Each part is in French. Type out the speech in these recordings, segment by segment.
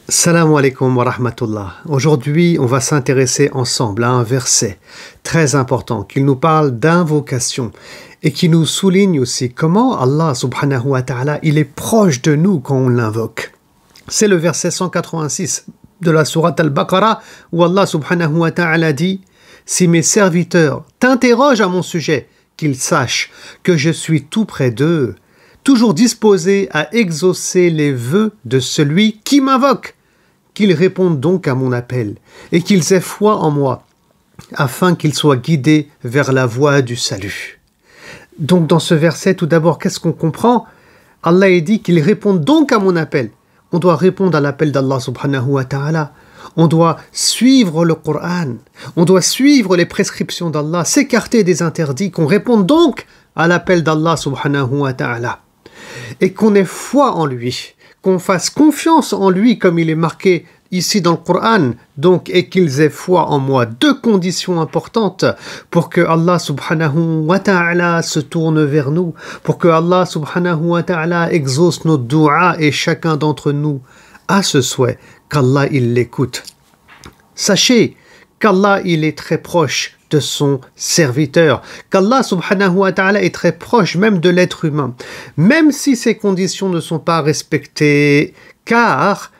Salam alaikum wa rahmatullah. Aujourd'hui, on va s'intéresser ensemble à un verset très important qui nous parle d'invocation et qui nous souligne aussi comment Allah subhanahu wa ta'ala, il est proche de nous quand on l'invoque. C'est le verset 186 de la sourate Al-Baqarah où Allah subhanahu wa ta'ala dit « Si mes serviteurs t'interrogent à mon sujet, qu'ils sachent que je suis tout près d'eux, toujours disposé à exaucer les vœux de celui qui m'invoque. Qu'ils répondent donc à mon appel, et qu'ils aient foi en moi, afin qu'ils soient guidés vers la voie du salut. » Donc dans ce verset, tout d'abord, qu'est-ce qu'on comprend? Allah a dit qu'ils répondent donc à mon appel. On doit répondre à l'appel d'Allah subhanahu wa ta'ala. On doit suivre le Coran. On doit suivre les prescriptions d'Allah, s'écarter des interdits, qu'on réponde donc à l'appel d'Allah subhanahu wa ta'ala. Et qu'on ait foi en lui, qu'on fasse confiance en lui comme il est marqué ici dans le Coran, donc, et qu'ils aient foi en moi. Deux conditions importantes pour que Allah subhanahu wa ta'ala se tourne vers nous, pour que Allah subhanahu wa ta'ala exauce nos du'as et chacun d'entre nous a ce souhait qu'Allah il l'écoute. Sachez qu'Allah il est très proche de son serviteur, qu'Allah subhanahu wa ta'ala est très proche même de l'être humain, même si ces conditions ne sont pas respectées, car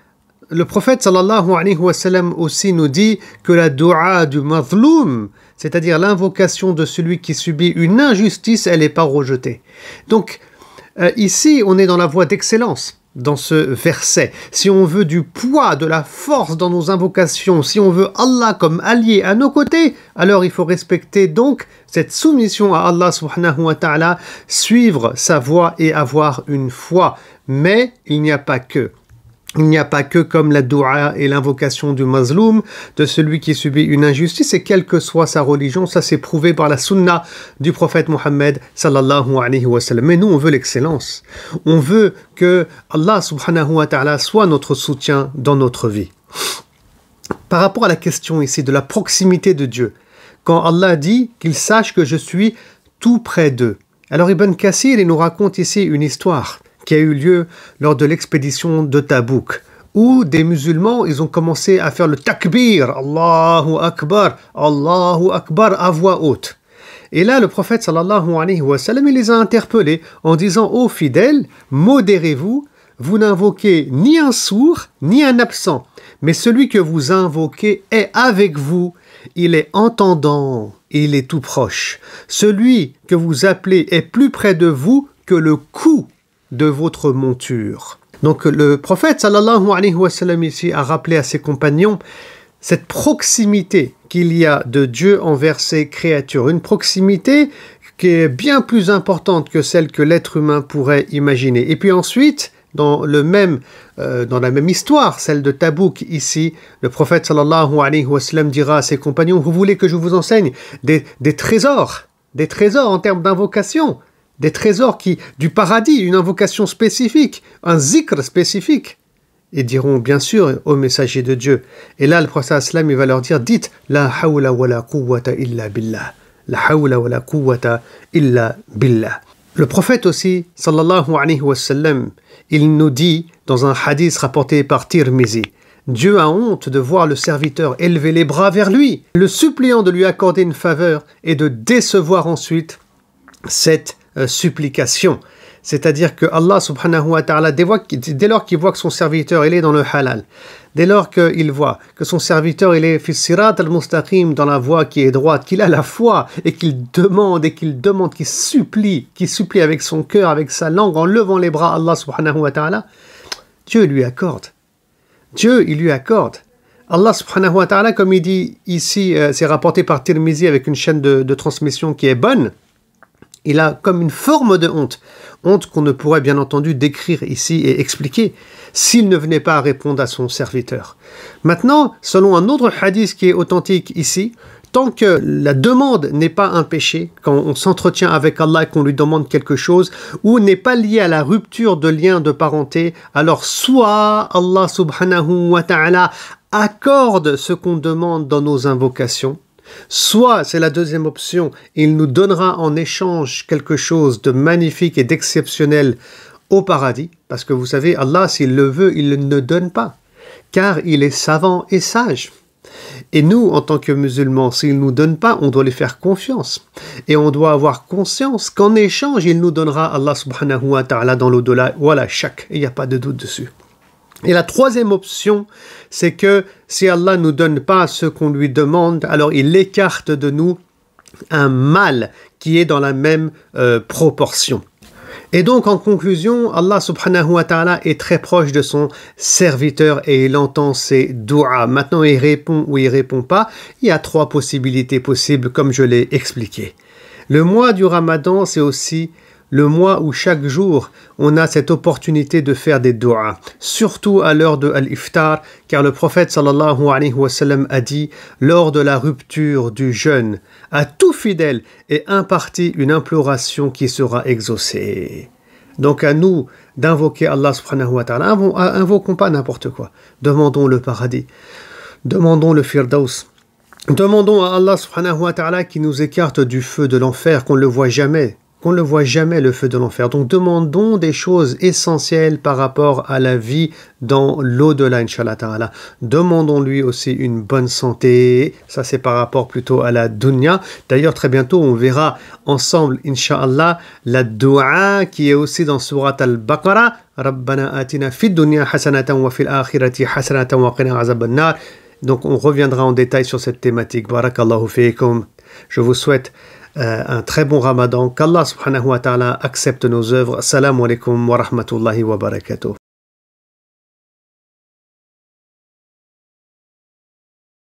le prophète sallallahu alayhi wa sallam aussi nous dit que la dua du mazloum, c'est-à-dire l'invocation de celui qui subit une injustice, elle n'est pas rejetée. Donc ici on est dans la voie d'excellence. Dans ce verset, si on veut du poids, de la force dans nos invocations, si on veut Allah comme allié à nos côtés, alors il faut respecter donc cette soumission à Allah subhanahu wa ta'ala, suivre sa voie et avoir une foi. Mais il n'y a pas que. Il n'y a pas que comme la dua et l'invocation du mazloum, de celui qui subit une injustice, et quelle que soit sa religion, ça c'est prouvé par la sunna du prophète Mohammed sallallahu alayhi wa sallam. Mais nous, on veut l'excellence. On veut que Allah subhanahu wa ta'ala soit notre soutien dans notre vie. Par rapport à la question ici de la proximité de Dieu, quand Allah dit qu'il sache que je suis tout près d'eux. Alors Ibn Kassir, il nous raconte ici une histoire qui a eu lieu lors de l'expédition de Tabouk, où des musulmans, ils ont commencé à faire le takbir, Allahu Akbar à voix haute. Et là, le prophète sallallahu alayhi wa sallam, il les a interpellés en disant, ô fidèles, modérez-vous, vous n'invoquez ni un sourd, ni un absent, mais celui que vous invoquez est avec vous, il est entendant, il est tout proche. Celui que vous appelez est plus près de vous que le coup de votre monture. Donc le prophète sallallahu alayhi wa sallam ici a rappelé à ses compagnons cette proximité qu'il y a de Dieu envers ses créatures, une proximité qui est bien plus importante que celle que l'être humain pourrait imaginer. Et puis ensuite, dans la même histoire, celle de Tabouk ici, le prophète sallallahu alayhi wa sallam dira à ses compagnons, vous voulez que je vous enseigne des trésors en termes d'invocation, des trésors du paradis, une invocation spécifique, un zikr spécifique. Ils diront bien sûr au messager de Dieu. Et là, le prophète sallam, il va leur dire, dites la hawla wa la quwwata illa billah. La hawla wa la quwwata illa billah. Le prophète aussi, sallallahu alayhi wa sallam, il nous dit dans un hadith rapporté par Tirmizi, Dieu a honte de voir le serviteur élever les bras vers lui, le suppliant de lui accorder une faveur et de décevoir ensuite cette supplication. C'est-à-dire que Allah subhanahu wa ta'ala, dès lors qu'il voit que son serviteur il est dans le halal, dès lors qu'il voit que son serviteur il est fi sirat al-mustaqim, dans la voie qui est droite, qu'il a la foi et qu'il supplie avec son cœur, avec sa langue, en levant les bras à Allah subhanahu wa ta'ala, Dieu il lui accorde. Allah subhanahu wa ta'ala, comme il dit ici, c'est rapporté par Tirmizi avec une chaîne de transmission qui est bonne, il a comme une forme de honte qu'on ne pourrait bien entendu décrire ici et expliquer s'il ne venait pas à répondre à son serviteur. Maintenant, selon un autre hadith qui est authentique ici, tant que la demande n'est pas un péché, quand on s'entretient avec Allah et qu'on lui demande quelque chose, ou n'est pas lié à la rupture de lien de parenté, alors soit Allah subhanahu wa ta'ala accorde ce qu'on demande dans nos invocations, soit, c'est la deuxième option, il nous donnera en échange quelque chose de magnifique et d'exceptionnel au paradis, parce que vous savez, Allah, s'il le veut, il ne donne pas. car il est savant et sage. Et nous, en tant que musulmans, s'il ne nous donne pas, on doit lui faire confiance. Et on doit avoir conscience qu'en échange, il nous donnera Allah subhanahu wa ta'ala dans l'au-delà. Voilà, chaque. Il n'y a pas de doute dessus. Et la troisième option, c'est que si Allah ne nous donne pas ce qu'on lui demande, alors il écarte de nous un mal qui est dans la même proportion. Et donc, en conclusion, Allah subhanahu wa ta'ala est très proche de son serviteur et il entend ses du'as. Maintenant, il répond ou il répond pas. Il y a 3 possibilités possibles, comme je l'ai expliqué. Le mois du Ramadan, c'est aussi le mois où chaque jour, on a cette opportunité de faire des du'as, surtout à l'heure de l'iftar, car le prophète sallallahu alayhi wa sallam a dit, lors de la rupture du jeûne, à tout fidèle est impartie une imploration qui sera exaucée. Donc à nous d'invoquer Allah subhanahu wa ta'ala, invoquons pas n'importe quoi, demandons le paradis, demandons le firdaus, demandons à Allah subhanahu wa ta'ala qui nous écarte du feu de l'enfer, qu'on ne le voit jamais, le feu de l'enfer. Donc demandons des choses essentielles par rapport à la vie dans l'au-delà, Inch'Allah ta'ala. Demandons-lui aussi une bonne santé. Ça, c'est par rapport plutôt à la dunya. D'ailleurs, très bientôt, on verra ensemble, Inch'Allah, la dua qui est aussi dans Surat al-Baqarah. Rabbana atina fid dunya hasanatan wa fil akhirati hasanatan wa qina azaban nar. Donc, on reviendra en détail sur cette thématique. Barakallahu fiikum. Je vous souhaite un très bon Ramadan. Qu'Allah subhanahu wa ta'ala accepte nos œuvres. Assalamu alaikum wa rahmatullahi wa barakatuh.